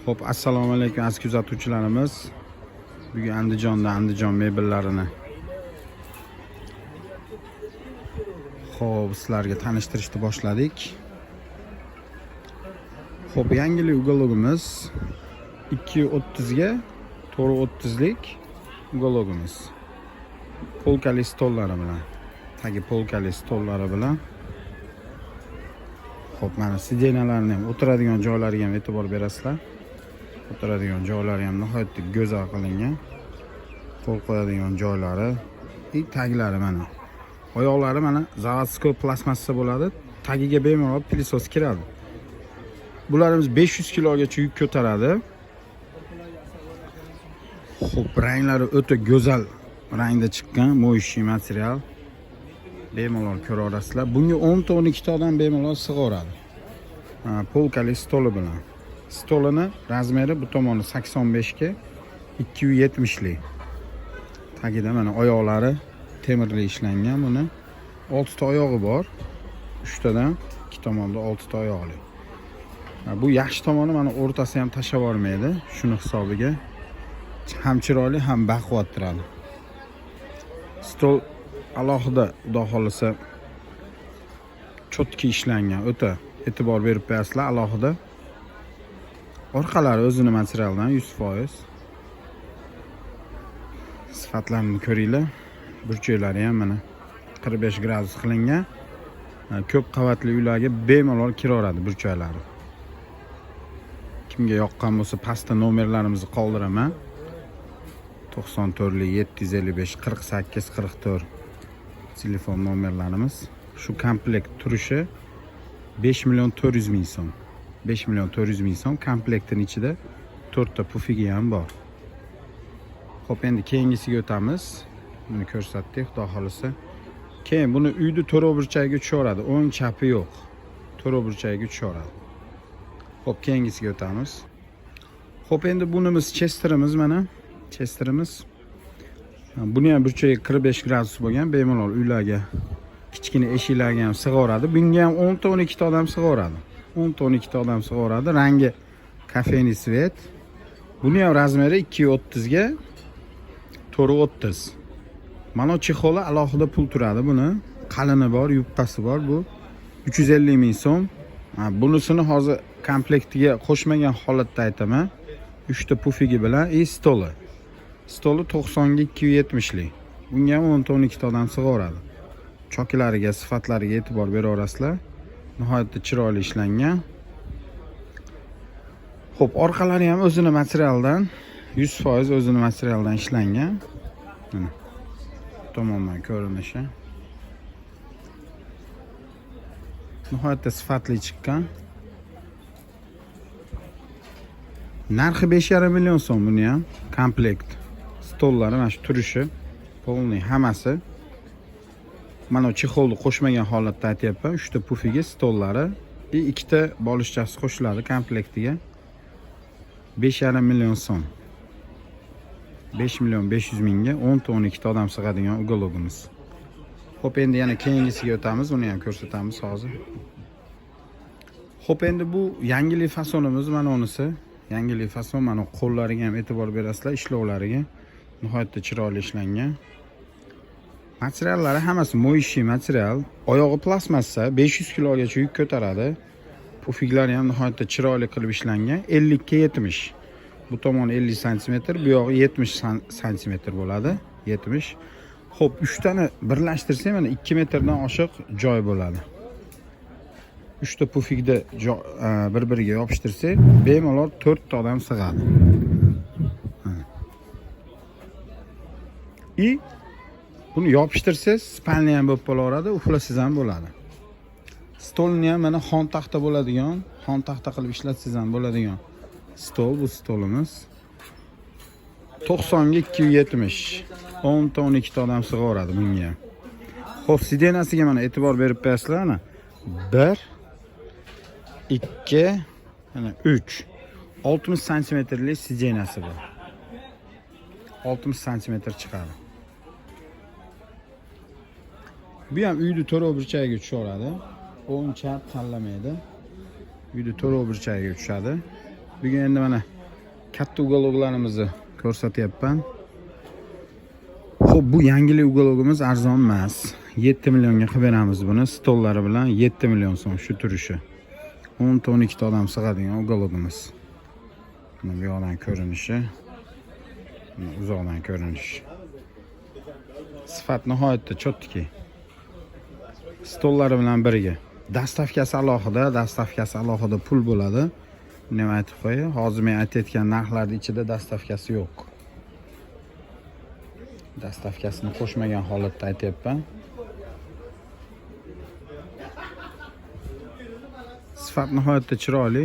Xo'p, assalomu alaykum aziz kuzatuvchilarimiz. Bugun Andijon mebellarini xo'p, sizlarga tanishtirishni boshladik. Xo'p, yangilik uголogimiz 230 ga 430 lik uголogimiz. Polkali stollari bilan, tagi polkali stollari bilan. Xo'p, mana sidenalarni ham, o'tiradigan joylariga ham e'tibor berasizlar. O'tiradigan joylari ham nihoyatda go'zal qilingan. Qo'l qo'yadigan joylari, taglari mana. Oyoqlari mana zavodskoy plastmassa bo'ladi. Tagiga bemalol pilisos kiradi. Bularimiz 500 kilogacha yuk ko'taradi. Xo'p, ranglari o'ta go'zal rangda chiqqan, mo'yshiy material. Bemalol ko'ra olasizlar. Bunga 10 ta 12 ta odam bemalol sig'oradi. Polkali stoli bilan. Stolini razmeri bu tomoni 85 ga 270 lik. Tagida mana oyoqlari temirli ishlangan buni. 6 ta oyog'i bor. 3 tadan 2 tomonda 6 ta oyoqli. Bu yaxshi tomoni mana o'rtasi ham tashlab olmaydi. Shuni hisobiga ham chiroyli, ham baquvvat turadi. Stol alohida xudo xolisa cho'tki ishlangan, o'ta e'tibor berib qo'yasizlar alohida. Orqalari o'zini materialdan 100%. Sifatlarini ko'ringlar. Burchaklari ham mana 45 gradus qilingan. Ko'p qavatli uylarga bemalol kiraveradi burchaklari. Kimga yoqqan bo'lsa, pastda nomerlarimizni qoldiraman. 94 755 48 44 telefon nomerlarimiz. Shu komplekt turishi 5 million 400 ming so'm. 5 million 400 ming so'm. Komplektin ichida 4 ta pufigi ham bor. Xo'p, endi keyingisiga o'tamiz. Buni ko'rsatdik, xudo xolisa. Keyin buni uyni to'rov burchagiga tushaveradi. O'ng chapi yo'q. To'rov burchagiga tushaveradi. Xo'p, keyingisiga o'tamiz. Xo'p, endi bunimiz Chesterimiz mana. Chesterimiz. Buni ham burchagi 45 gradus bo'lgan, bemalol uylarga, kichkina eshiklarga ham sig'oradi. Bunga ham 10 ta 12 ta odam sig'oradi. 10 ta 12 ta odam sig'oradi. Rangi kafeni svet. Buni ham razmeri 230 ga 430. Mana chexoli alohida pul turadi buni. Qalini bor, yupqasi bor bu. 350 ming so'm. Bunisini hozir komplektiga qo'shmagan holatda aytaman. 3 ta pufigi bilan stoli. Stoli 90 ga 270 lik. Bunga ham 10 ta 12 ta odam sig'oradi. Chokilariga, sifatlariga e'tibor beraverasizlar. Nihoyatda chiroyli ishlangan. Xo'p, orqalari ham o'zini materialdan 100% o'zini materialdan ishlangan. Mana tomondan ko'rinishi. Nihoyatda sifatli chiqqan. Narxi 5,5 million so'm buni ham komplekt. Stollari mana shu turishi, polniy hammasi. Mana chexolni qo'shmagan holatda aytyapman. 3 ta pufigi, stollari, 2 ta bolishchasi qo'shiladi komplektiga. 5,5 million so'm. 5 million 500 mingga 10 ta 12 ta odam sig'adigan uголogimiz. Xo'p, endi yana keyingisiga o'tamiz, uni ham ko'rsatamiz hozir. Xo'p, endi bu yangilik fasonimiz mana unisi. Yangilik fason, mana qo'llariga ham e'tibor berasizlar, ishlovlariga. Nihoyatda chiroyli ishlangan. Materiallari hammasi mo'yshiy material. Oyog'i plastmassa, 500 kilogacha yuk ko'taradi. Pufiklari ham nihoyatda chiroyli qilib ishlangan. 50 ga 70. Bu tomoni 50 sm, bu yog'i 70 sm bo'ladi. 70. Xo'p, 3 tani birlashtirsak mana 2 metrdan oshiq joy bo'ladi. 3 ta pufikda bir-biriga yopishtirsak, bemalol 4 ta odam sig'adi. Buni yopishtirsangiz, spalni ham bo'lib qolaveradi, uxlasangiz ham bo'ladi. Stolni ham mana xon taxta bo'ladigan, xon taxta qilib ishlatsangiz ham bo'ladigan stol, bu stolimiz. 90 ga 270. 10 ta 12 ta odam sig'oradi bunga. Xo'p, sidenasiga mana e'tibor berib qo'yasizlar mana. 1 2 mana 3 60 santimetrlik sidenasi bor. 60 santimetr chiqadi. Bu ham uyni to'rov burchagiga tushaveradi. O'ng chap tanlamaydi. Uyni to'rov burchagiga tushadi. Bugun endi mana katta uголокlarimizni ko'rsatyapman. Xo'p, bu yangilik uголокimiz arzon emas. 7 millionga qilib beramiz buni. Stollari bilan 7 million so'm shu turishi. 10-12 ta odam sig'adigan uголокimiz. Bu yoqdan ko'rinishi, uzoqdan ko'rinishi. Sifat nihoyatda chotki. Stollari bilan birga. Dastavkasi alohida pul bo'ladi. Buni ham aytib qo'yay. Hozir men aytayotgan narxlarning ichida dastavkasi yo'q. Dastavkasini qo'shmagan holatda aytayapman. Sifat nihoyatda chiroyli.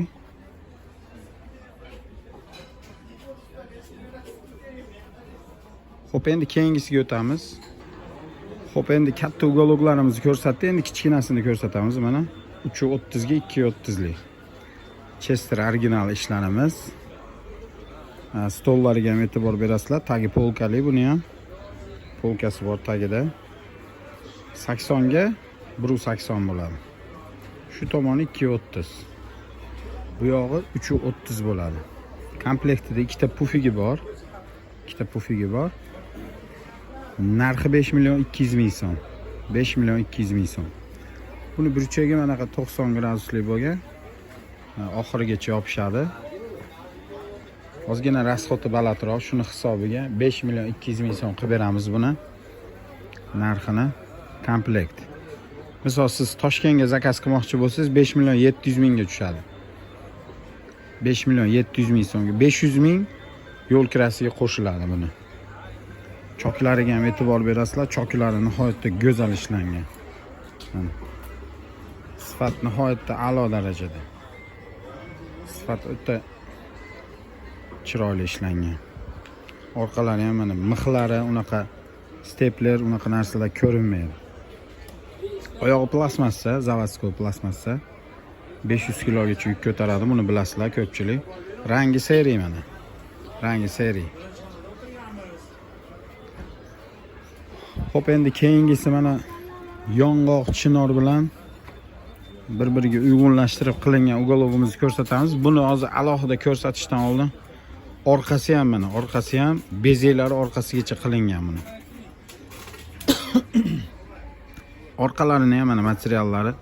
Xo'p, endi keyingisiga o'tamiz. Xo'p, endi katta uголокlarimizni ko'rsatdi. Endi kichkinasini ko'rsatamiz mana. 330 ga 230 lik. Chester original ishlarimiz. Stollariga ham e'tibor berasizlar. Tagi polkali buni ham. Polkasi bor tagida. 80 ga 180 bo'ladi. Shu tomoni 230. Bu yog'i 330 bo'ladi. Komplektida ikkita pufigi bor. Narxi 5 million 200 ming so'm. 5 million 200 ming so'm. Buni burchagi mana 90 gradusli bo'lgan. Oxirigacha yopishadi. Ozgina rasxoti balandroq, shuni hisobiga 5 million 200 ming so'm qilib beramiz buni. Narxini komplekt. Misol siz Toshkentga zakaz qilmoqchi bo'lsangiz 5 million 700 mingga tushadi. 5 million 700 ming so'mga 500 ming yo'l kirasiga qo'shiladi buni. Choklariga ham e'tibor berasizlar. Choklari nihoyatda go'zal ishlangan. Sifat nihoyatda a'lo darajada. Sifat o'ta chiroyli ishlangan. Orqalari ham mana mixlari, unaqa stepler, unaqa narsalar ko'rinmaydi. Oyog'i plasmassa, zavodskoy plasmassa. 500 kilogacha yuk ko'taradi, buni bilasizlar ko'pchilik. Rangi seri mana. Rangi seri. Xo'p, endi keyingisi mana yong'oq chinor bilan bir-biriga uyg'unlashtirib qilingan uголокimizni ko'rsatamiz. Buni hozir alohida ko'rsatishdan oldin orqasi ham mana, orqasi ham bezeklari orqasigacha qilingan buni. Orqalarini ham mana materiallari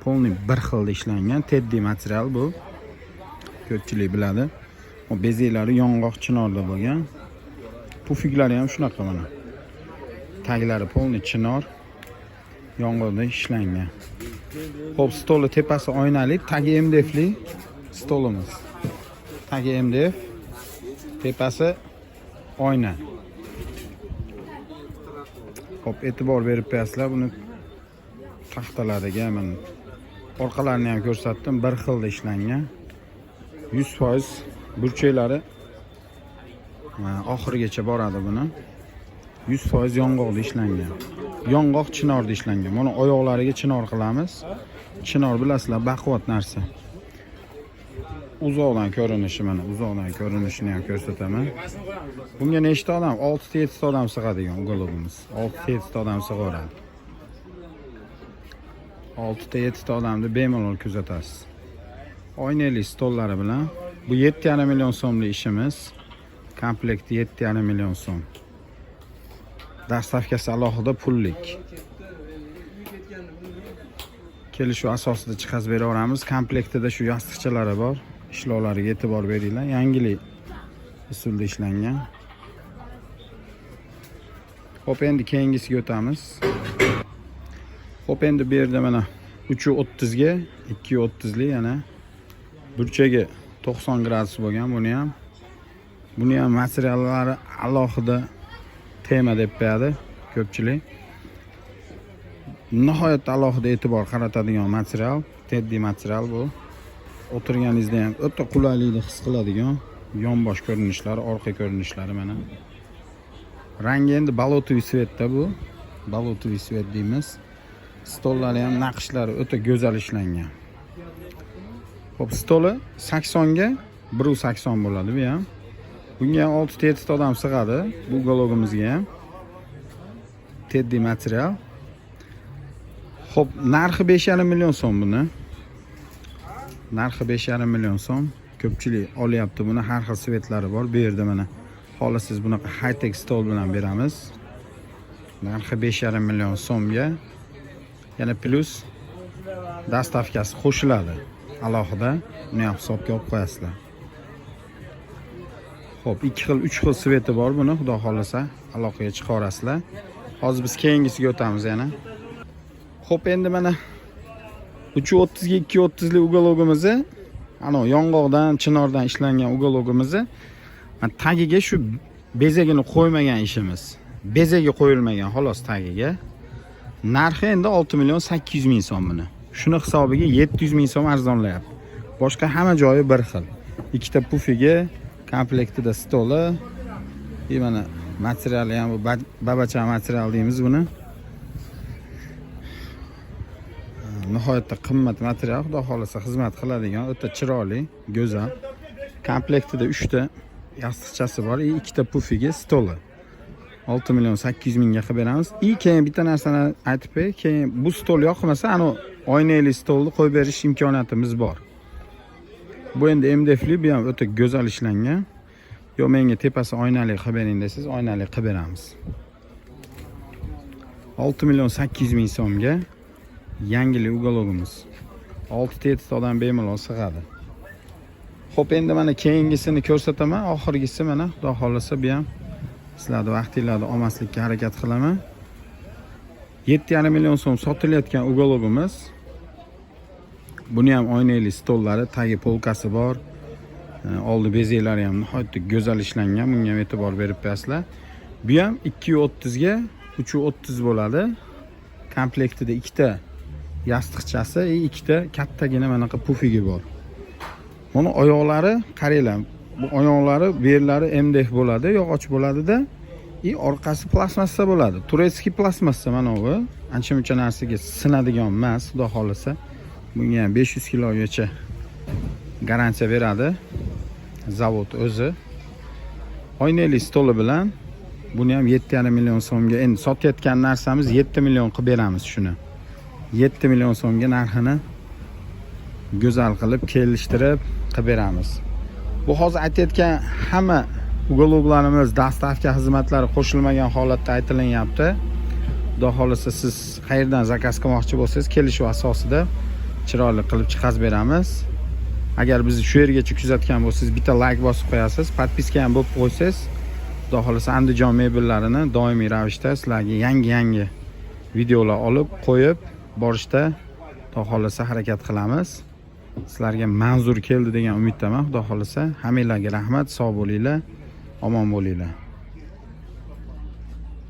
polni bir xilda ishlangan, teddy material bu. Ko'pchilik biladi. O bezeklari yong'oq chinorda bo'lgan. Pufiklari ham shunaqa mana. Taglari polni chinor, yong'oqda ishlangan. Xo'p, stoli tepasi oynali, tagi MDFli stolimiz. Tagi MDF, tepasi oyna. Xo'p, e'tibor berib qo'yasizlar buni taxtalariga mana. Orqalarini ham ko'rsatdim, bir xilda ishlangan. 100% burchaklari oxirigacha boradi buni. 100% yong'oqda ishlangan. Yong'oq chinorda ishlangan. Mana oyoqlariga chinor qilamiz. Chinor bilasizlar, baquvvat narsa. Uzoqdan ko'rinishi mana, uzoqdan ko'rinishini ham ko'rsataman. Bunga nechta odam? 6-7 ta odam sig'adigan uголокimiz. 6-7 ta odam sig'averadi. 6-7 ta odamni bemalol kuzatasiz. Oynali stollari bilan bu 7,5 million so'mlik ishimiz. Komplekti 7,5 million so'm. Dastavkasi alohida pullik. Kelishuv asosida chiqaz beraveramiz. Komplektida shu yostiqchalari bor. Ishlovlariga e'tibor beringlar. Yangilik usulda ishlangan. Xo'p, endi keyingisiga o'tamiz. Xo'p, endi bu yerda mana 330 ga 230 lik yana burchagi 90 gradus bo'lgan. Buni ham materiallari alohida tema deb qo'yadi ko'pchilik. Nihoyatda alohida e'tibor qaratadigan material, teddy material bu. O'tirganingizda ham o'ta qulaylikni his qiladigan yonbosh ko'rinishlari, orqa ko'rinishlari mana. Rangi endi balotoviy svetda bu. Balotoviy svet deymiz. Stollari ham naqshlari o'ta go'zal ishlangan. Xo'p, stoli 80 ga 180 bo'ladi bu ham. Bunga ham 6-7 ta odam sig'adi. Bu uголокimizga ham. Teddy material. Xo'p, narxi 5,5 million so'm buni. Narxi 5,5 million so'm. ko'pchilik olyapti buni. Har xil svetlari bor. Bu yerda mana xohlasiz bunaqa high tech stol bilan beramiz. Narxi 5,5 million so'mga. Yana plus dastavkasi qo'shiladi. Alohida uni ham hisobga olib qo'yasizlar. Xo'p, 2 xil, 3 xil sveti bor buni, xudo xolasa aloqaga chiqarasizlar. Hozir biz keyingisiga o'tamiz yana. Xo'p, endi mana 330 ga 230 lik uгологimizni, ana yong'oqdan, chinordan ishlangan uгологimizni tagiga shu bezagini qo'ymagan ishimiz. Bezaga qo'yilmagan xolos tagiga. Narxi endi 6 million 800 ming so'm buni. Shuni hisobiga 700 ming so'm arzonlayapti. Boshqa hamma joyi bir xil. Ikkita pufiga, komplektida stoli, mana materiali ham bu babacha material deymiz buni. Nihoyatda qimmat material, xudo xolasa xizmat qiladigan, o'ta chiroyli, go'zal. Komplektida 3 ta yostiqchasi bor, 2 ta pufiga stoli. 6 million 800 mingga qilib beramiz. Keyin bitta narsani aytib qo'y, keyin bu stol yoqmasa, ana oynali stolni qo'yib berish imkoniyatimiz bor. Bu endi MDF'li, bu ham o'ta go'zal ishlangan. Yo menga tepasi oynali qilib bering desiz, oynali qilib beramiz. 6 million 800 ming so'mga yangilik uгологimiz. 6-7 odam bemalol sig'adi. Xo'p, endi mana keyingisini ko'rsataman. Oxirgisi mana xudo xolasa bu ham sizlarni vaqtingizda olmaslikka harakat qilaman. 7,5 million so'm sotilayotgan uгологimiz. Buni ham oynali stollari, tagi polkasi bor. Oldi bezaklari ham nihoyatda go'zal ishlangan. Bunga ham e'tibor berib qo'yasizlar. Bu ham 230 ga 330 bo'ladi. Komplektida 2 ta yostiqchasi, 2 ta kattagina manaqa pufigi bor. Buni oyoqlari qaranglar. Bu oyoqlari, bu yerlari MDF bo'ladi, yog'och bo'ladida, orqasi plastmassa bo'ladi. Turetskiy plastmassa mana bu. Ancha-muncha narsaga sinadigan emas, xudo xolasa. Bunga ham 500 kilogacha garantiya beradi zavod o'zi. Oynali stoli bilan buni ham 7,5 million so'mga, endi sotayotgan narsamiz 7 million qilib beramiz shuni. 7 million so'mga narxini go'zal qilib, kelishtirib qilib beramiz. Bu hozir aytayotgan hamma uгологlarimiz dastavka xizmatlari qo'shilmagan holatda aytilyapti. Xudo xolasa siz qayerdan zakaz qilmoqchi bo'lsangiz, kelishuv asosida chiroyli qilib chiqarib beramiz. Agar bizni shu yergacha kuzatgan bo'lsangiz, bitta like bosib qo'yasiz, podpiska ham bo'lib qo'ysangiz, xudo xolasa Andijon mebellarini doimiy ravishda sizlarga yangi videolar olib qo'yib borishda xudo xolasa harakat qilamiz. Sizlarga manzur keldi degan umiddaman. Xudo xolasa hammanglarga rahmat, sog' bo'linglar, omon bo'linglar.